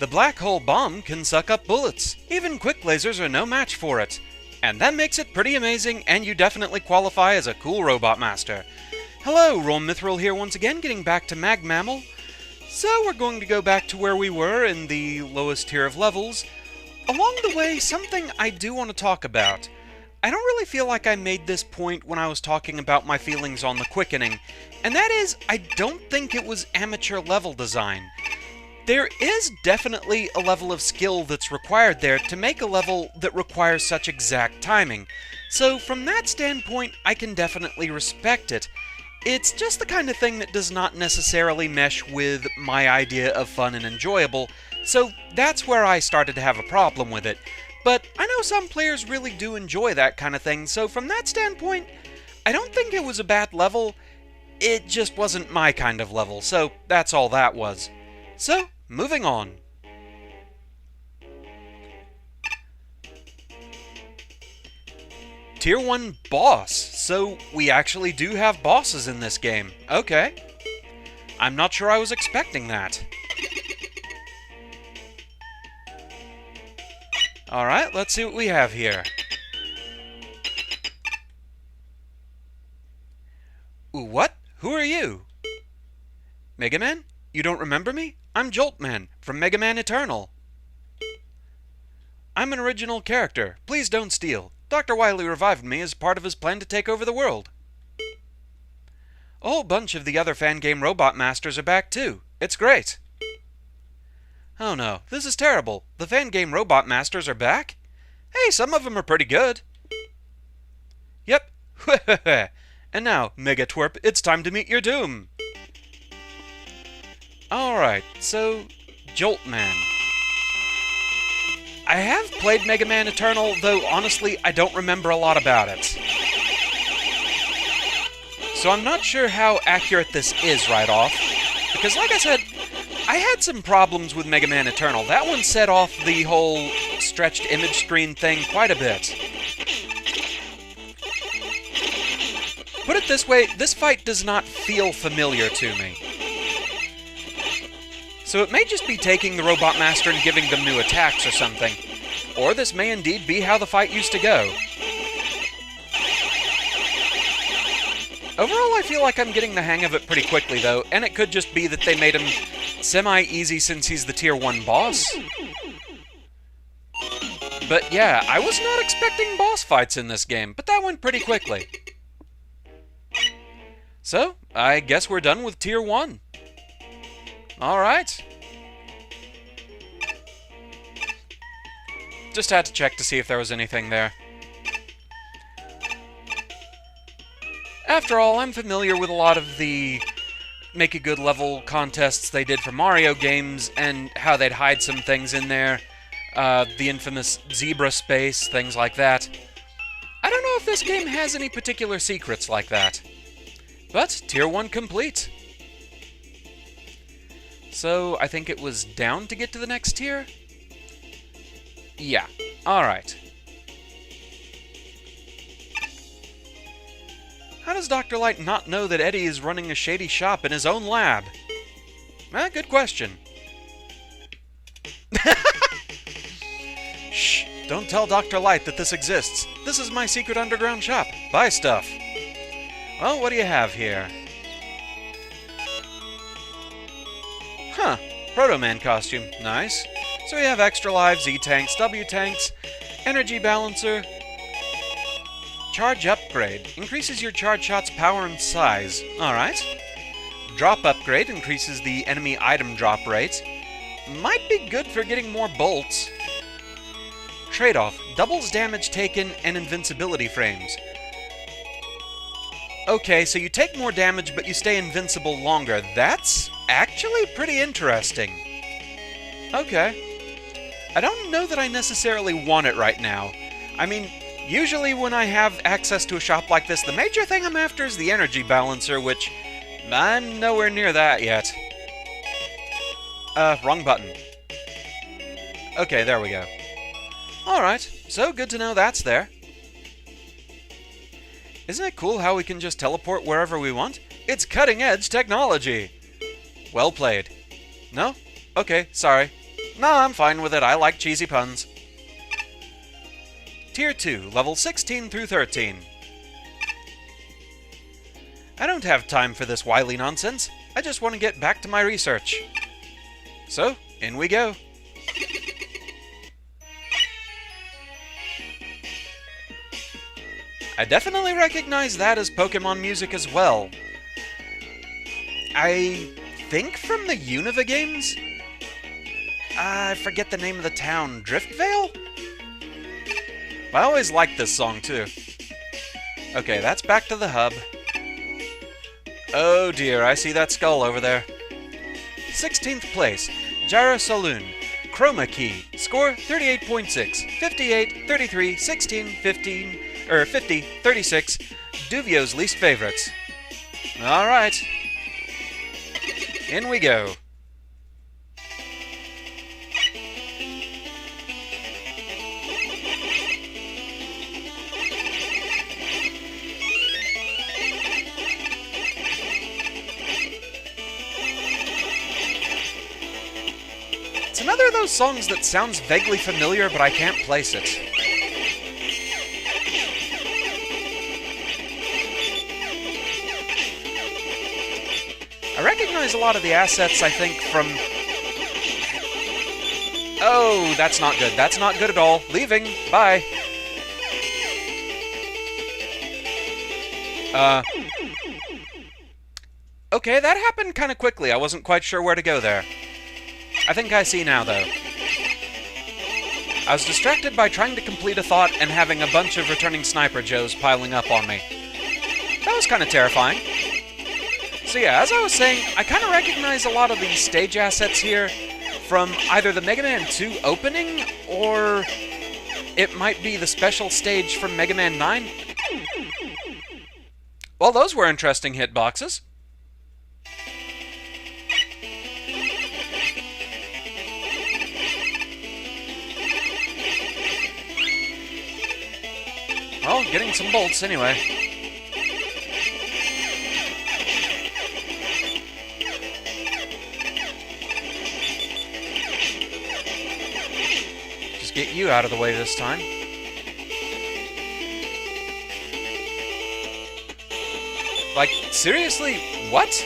The black hole bomb can suck up bullets. Even quick lasers are no match for it. And that makes it pretty amazing, and you definitely qualify as a cool robot master. Hello, Roll Mithril here once again, getting back to Mag Mammal. So we're going to go back to where we were in the lowest tier of levels. Along the way, something I do want to talk about. I don't really feel like I made this point when I was talking about my feelings on the quickening, and that is, I don't think it was amateur level design. There is definitely a level of skill that's required there to make a level that requires such exact timing, so from that standpoint, I can definitely respect it. It's just the kind of thing that does not necessarily mesh with my idea of fun and enjoyable, so that's where I started to have a problem with it. But I know some players really do enjoy that kind of thing, so from that standpoint, I don't think it was a bad level. It just wasn't my kind of level, so that's all that was. So, moving on. Tier 1 boss. So, we actually do have bosses in this game. Okay. I'm not sure I was expecting that. Alright, let's see what we have here. Ooh, what? Who are you? Mega Man? You don't remember me? I'm Jolt Man, from Mega Man Eternal. I'm an original character. Please don't steal. Dr. Wily revived me as part of his plan to take over the world. A whole bunch of the other Fangame robot masters are back too. It's great. Oh no, this is terrible. The Fangame robot masters are back? Hey, some of them are pretty good. Yep. And now, Mega Twerp, it's time to meet your doom. Alright, so, Jolt Man. I have played Mega Man Eternal, though honestly, I don't remember a lot about it. So I'm not sure how accurate this is right off, because like I said, I had some problems with Mega Man Eternal. That one set off the whole stretched image screen thing quite a bit. Put it this way, this fight does not feel familiar to me. So it may just be taking the Robot Master and giving them new attacks or something. Or this may indeed be how the fight used to go. Overall, I feel like I'm getting the hang of it pretty quickly, though, and it could just be that they made him semi-easy since he's the Tier 1 boss. But yeah, I was not expecting boss fights in this game, but that went pretty quickly. So, I guess we're done with Tier 1. Alright. Just had to check to see if there was anything there. After all, I'm familiar with a lot of the Make a Good Level contests they did for Mario games, and how they'd hide some things in there. The infamous zebra space, things like that. I don't know if this game has any particular secrets like that. But, Tier 1 complete. So, I think it was down to get to the next tier? Yeah. Alright. How does Dr. Light not know that Eddie is running a shady shop in his own lab? Good question. Shh! Don't tell Dr. Light that this exists. This is my secret underground shop. Buy stuff. Well, what do you have here? Huh. Proto Man costume. Nice. So we have extra lives, E-tanks, W-tanks, energy balancer, charge upgrade. Increases your charge shot's power and size. Alright. Drop upgrade increases the enemy item drop rate. Might be good for getting more bolts. Trade-off. Doubles damage taken and invincibility frames. Okay, so you take more damage, but you stay invincible longer. That's actually pretty interesting. Okay. I don't know that I necessarily want it right now. I mean, usually when I have access to a shop like this, the major thing I'm after is the energy balancer, which I'm nowhere near that yet. Wrong button. Okay, there we go. Alright, so good to know that's there. Isn't it cool how we can just teleport wherever we want? It's cutting-edge technology! Well played. No? Okay, sorry. No, I'm fine with it. I like cheesy puns. Tier 2, level 16 through 13. I don't have time for this wily nonsense. I just want to get back to my research. So, in we go. I definitely recognize that as Pokemon music as well. I think from the Unova games? I forget the name of the town. Driftvale? I always liked this song, too. Okay, that's back to the hub. Oh dear, I see that skull over there. 16th place, Gyro Saloon. Chroma Key. Score 38.6. 58, 33, 16, 15, 50, 36. Duvio's least favorites. Alright. In we go. It's another of those songs that sounds vaguely familiar, but I can't place it. I recognize a lot of the assets, I think, from... Oh, that's not good. That's not good at all. Leaving. Bye. Okay, that happened kind of quickly. I wasn't quite sure where to go there. I think I see now, though. I was distracted by trying to complete a thought and having a bunch of returning Sniper Joes piling up on me. That was kind of terrifying. So yeah, as I was saying, I kind of recognize a lot of these stage assets here from either the Mega Man 2 opening, or it might be the special stage from Mega Man 9. Well, those were interesting hitboxes. Well, getting some bolts anyway. Just get you out of the way this time. Like, seriously? What?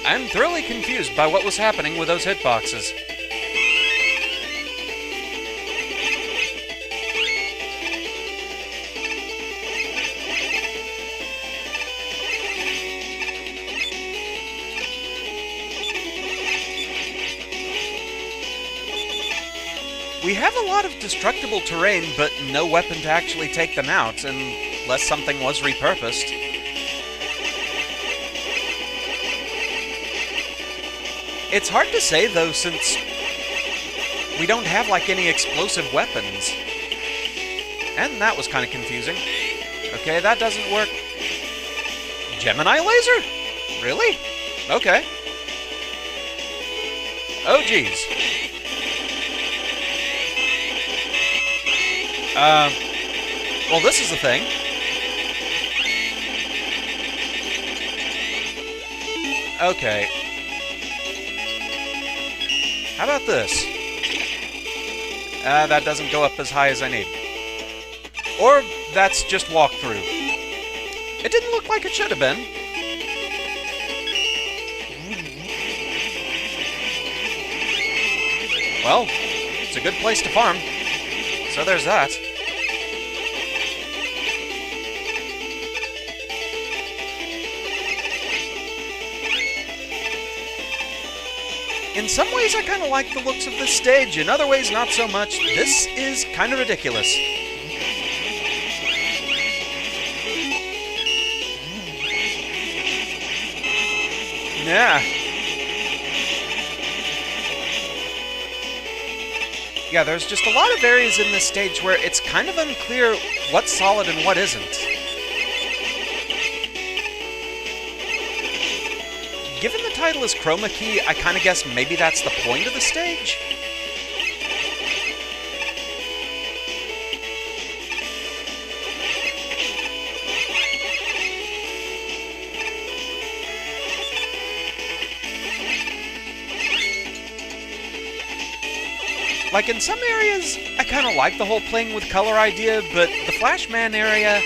I'm thoroughly confused by what was happening with those hitboxes. We have a lot of destructible terrain, but no weapon to actually take them out, unless something was repurposed. It's hard to say, though, since we don't have, like, any explosive weapons. And that was kind of confusing. Okay, that doesn't work. Gemini laser? Really? Okay. Oh, geez. Well, this is the thing. Okay. How about this? That doesn't go up as high as I need. Or that's just walkthrough. It didn't look like it should have been. Well, it's a good place to farm. So there's that. In some ways, I kind of like the looks of this stage. In other ways, not so much. This is kind of ridiculous. Yeah. Yeah, there's just a lot of areas in this stage where it's kind of unclear what's solid and what isn't. Given the title is Chroma Key, I kind of guess maybe that's the point of the stage? Like, in some areas, I kind of like the whole playing with color idea, but the Flashman area,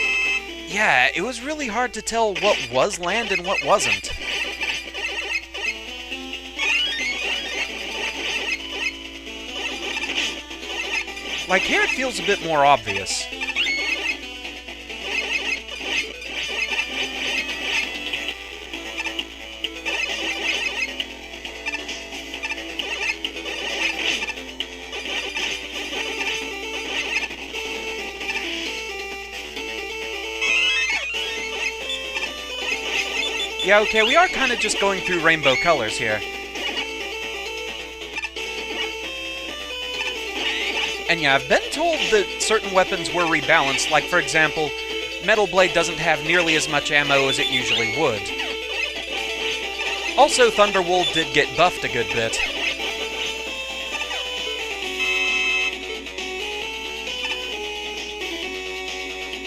yeah, it was really hard to tell what was land and what wasn't. Like, here it feels a bit more obvious. Yeah, okay, we are kind of just going through rainbow colors here. And yeah, I've been told that certain weapons were rebalanced, like for example, Metal Blade doesn't have nearly as much ammo as it usually would. Also, Thunderwold did get buffed a good bit.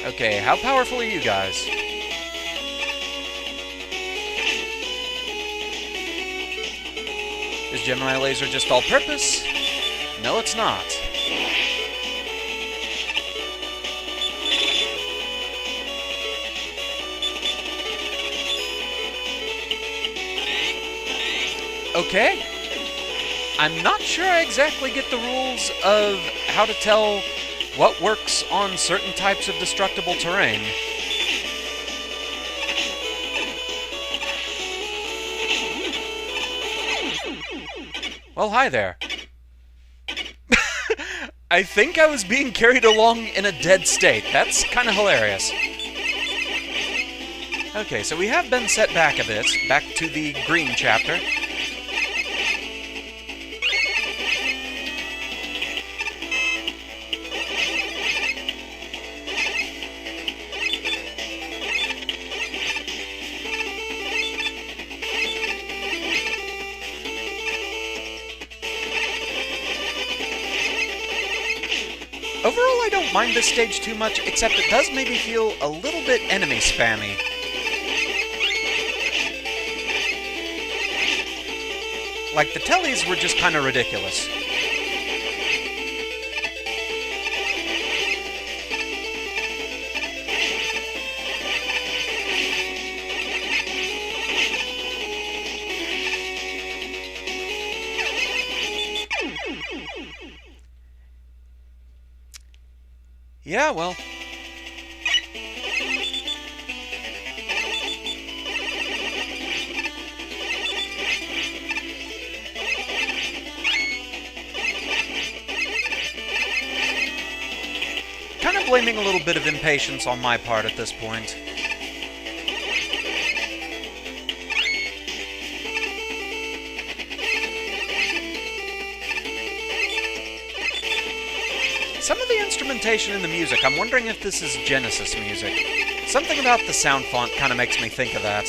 Okay, how powerful are you guys? Is Gemini Laser just all-purpose? No, it's not. Okay. I'm not sure I exactly get the rules of how to tell what works on certain types of destructible terrain. Well, hi there. I think I was being carried along in a dead state. That's kind of hilarious. Okay, so we have been set back a bit, back to the green chapter. Overall, I don't mind this stage too much, except it does make me feel a little bit enemy spammy. Like, the tellies were just kind of ridiculous. Yeah, well. Kind of blaming a little bit of impatience on my part at this point. Some of the instrumentation in the music, I'm wondering if this is Genesis music. Something about the sound font kind of makes me think of that.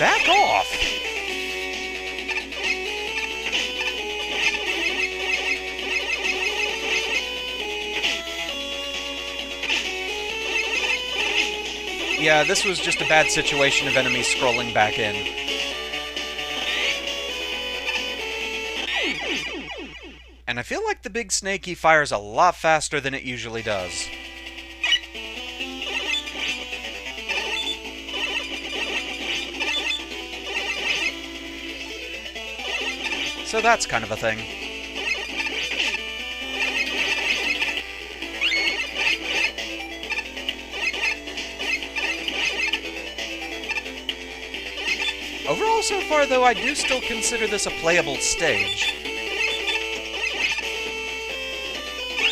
Back off! Yeah, this was just a bad situation of enemies scrolling back in. And I feel like the big snakey fires a lot faster than it usually does. So that's kind of a thing. Overall, so far, though, I do still consider this a playable stage.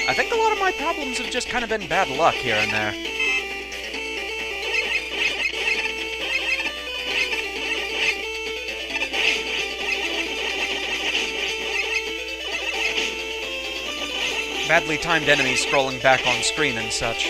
I think a lot of my problems have just kind of been bad luck here and there. Badly timed enemies scrolling back on screen and such.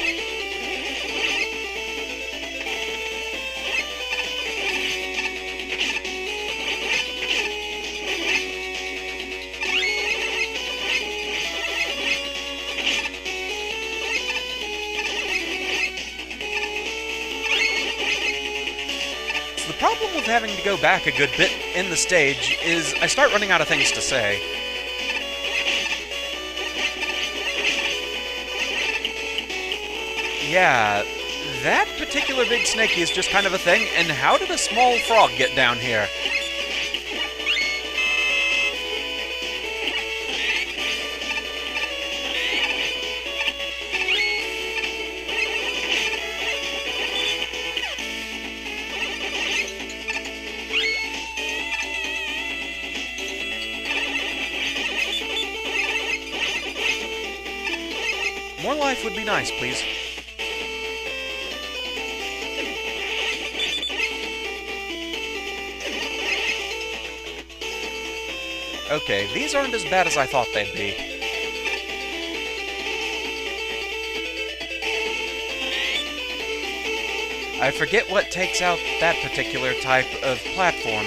problem with having to go back a good bit in the stage is I start running out of things to say. Yeah, that particular big snaky is just kind of a thing, and how did a small frog get down here? More life would be nice, please. Okay, these aren't as bad as I thought they'd be. I forget what takes out that particular type of platform.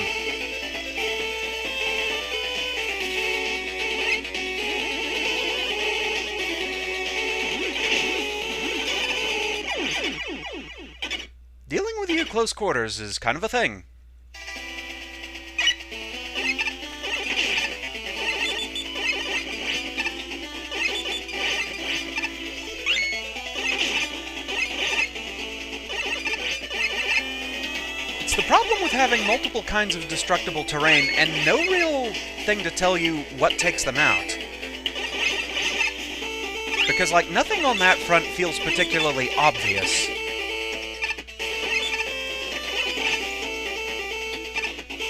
Dealing with you at close quarters is kind of a thing. It's the problem with having multiple kinds of destructible terrain and no real thing to tell you what takes them out. Because, like, nothing on that front feels particularly obvious.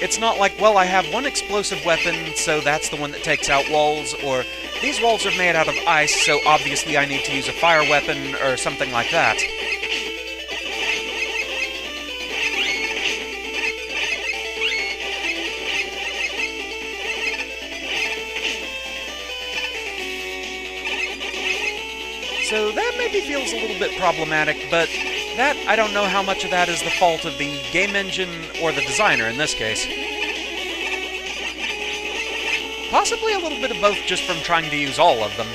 It's not like, well, I have one explosive weapon, so that's the one that takes out walls, or these walls are made out of ice, so obviously I need to use a fire weapon, or something like that. So that maybe feels a little bit problematic, but that, I don't know how much of that is the fault of the game engine or the designer in this case. Possibly a little bit of both just from trying to use all of them.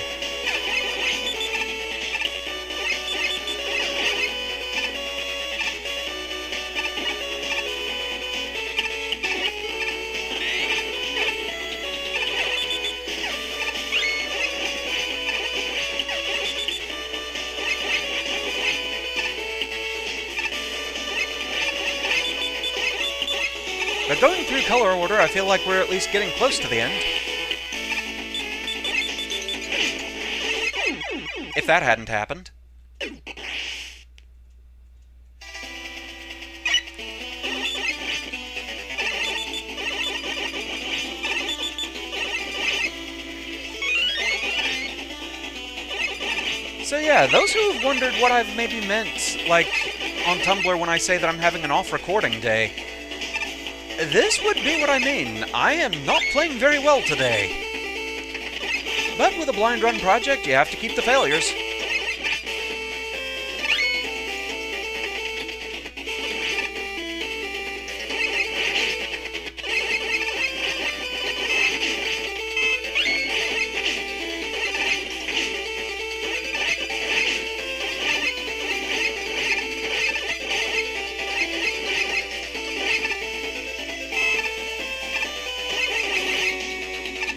But going through color order, I feel like we're at least getting close to the end. If that hadn't happened. So yeah, those who have wondered what I've maybe meant, like on Tumblr when I say that I'm having an off-recording day, this would be what I mean. I am not playing very well today. But with a blind run project, you have to keep the failures.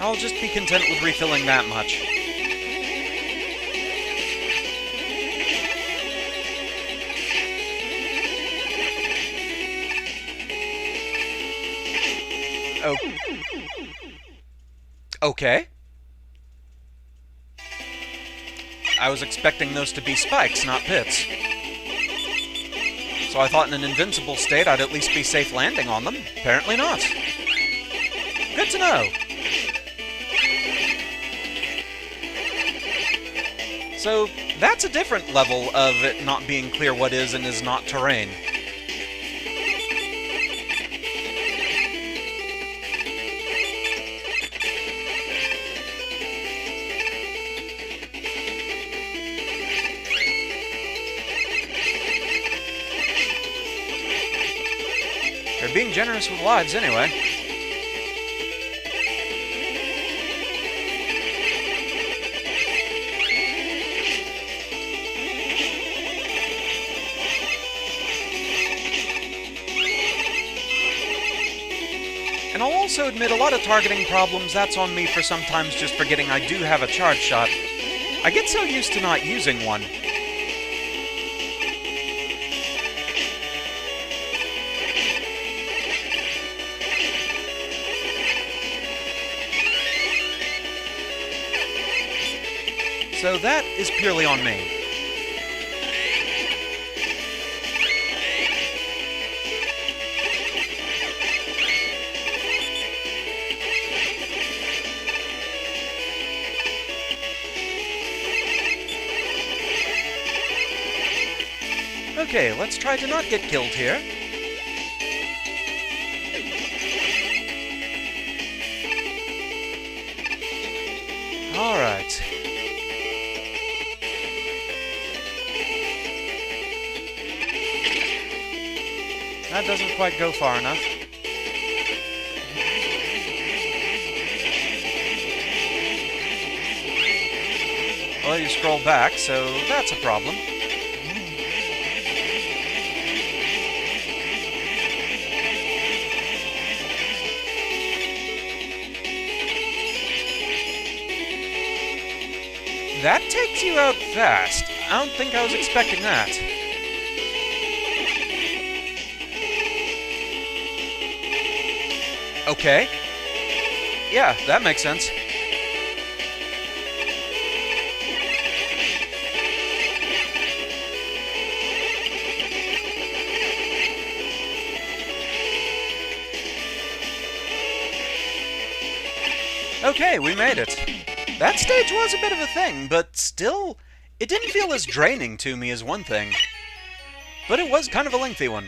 I'll just be content with refilling that much. Oh. Okay. I was expecting those to be spikes, not pits. So I thought in an invincible state I'd at least be safe landing on them. Apparently not. Good to know. So that's a different level of it not being clear what is and is not terrain. They're being generous with lives anyway. And I'll also admit a lot of targeting problems, that's on me for sometimes just forgetting I do have a charge shot. I get so used to not using one. So that is purely on me. Okay, let's try to not get killed here. Alright. That doesn't quite go far enough. Well, you scroll back, so that's a problem. That takes you out fast. I don't think I was expecting that. Okay. Yeah, that makes sense. Okay, we made it. That stage was a bit of a thing, but still, it didn't feel as draining to me as one thing. But it was kind of a lengthy one.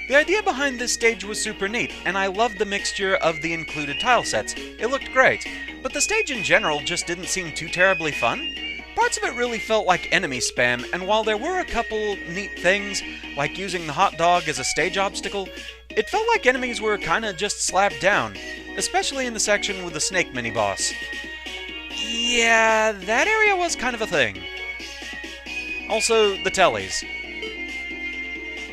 The idea behind this stage was super neat, and I loved the mixture of the included tile sets. It looked great, but the stage in general just didn't seem too terribly fun. Parts of it really felt like enemy spam, and while there were a couple neat things, like using the hot dog as a stage obstacle, it felt like enemies were kinda just slapped down, especially in the section with the snake mini-boss. Yeah, that area was kind of a thing. Also, the tellies.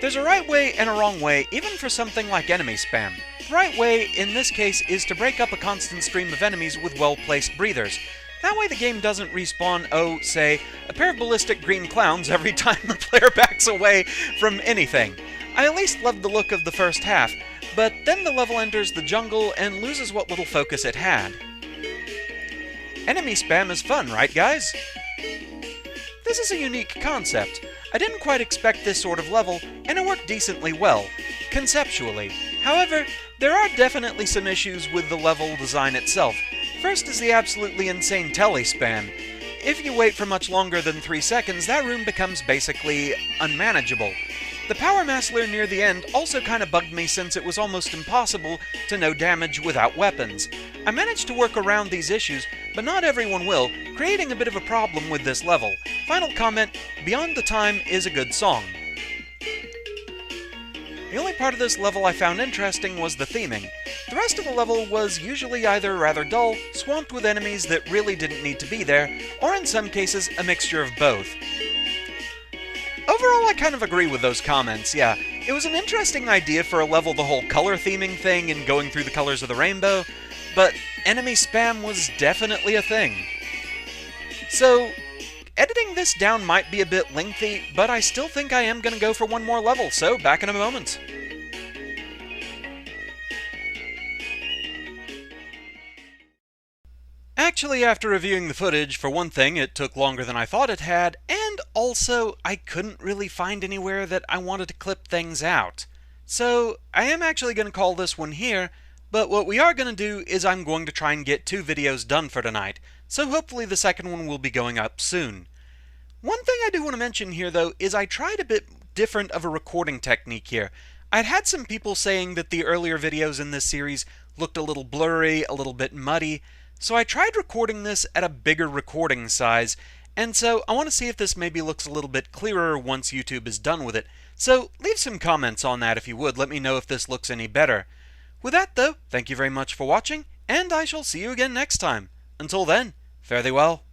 There's a right way and a wrong way, even for something like enemy spam. The right way, in this case, is to break up a constant stream of enemies with well-placed breathers. That way the game doesn't respawn, oh, say, a pair of ballistic green clowns every time the player backs away from anything. I at least loved the look of the first half, but then the level enters the jungle and loses what little focus it had. Enemy spam is fun, right guys? This is a unique concept. I didn't quite expect this sort of level, and it worked decently well, conceptually. However, there are definitely some issues with the level design itself. First is the absolutely insane telly spam. If you wait for much longer than 3 seconds, that room becomes basically unmanageable. The power massler near the end also kinda bugged me since it was almost impossible to no damage without weapons. I managed to work around these issues, but not everyone will, creating a bit of a problem with this level. Final comment, Beyond the Time is a good song. The only part of this level I found interesting was the theming. The rest of the level was usually either rather dull, swamped with enemies that really didn't need to be there, or in some cases a mixture of both. Overall, I kind of agree with those comments, yeah. It was an interesting idea for a level, the whole color theming thing and going through the colors of the rainbow, but enemy spam was definitely a thing. So, editing this down might be a bit lengthy, but I still think I am going to go for one more level, so back in a moment. Actually, after reviewing the footage, for one thing, it took longer than I thought it had, and also, I couldn't really find anywhere that I wanted to clip things out. So, I am actually going to call this one here, but what we are going to do is I'm going to try and get 2 videos done for tonight, so hopefully the second one will be going up soon. One thing I do want to mention here, though, is I tried a bit different of a recording technique here. I'd had some people saying that the earlier videos in this series looked a little blurry, a little bit muddy, so I tried recording this at a bigger recording size, and so I want to see if this maybe looks a little bit clearer once YouTube is done with it. So leave some comments on that if you would, let me know if this looks any better. With that though, thank you very much for watching, and I shall see you again next time. Until then, fare thee well.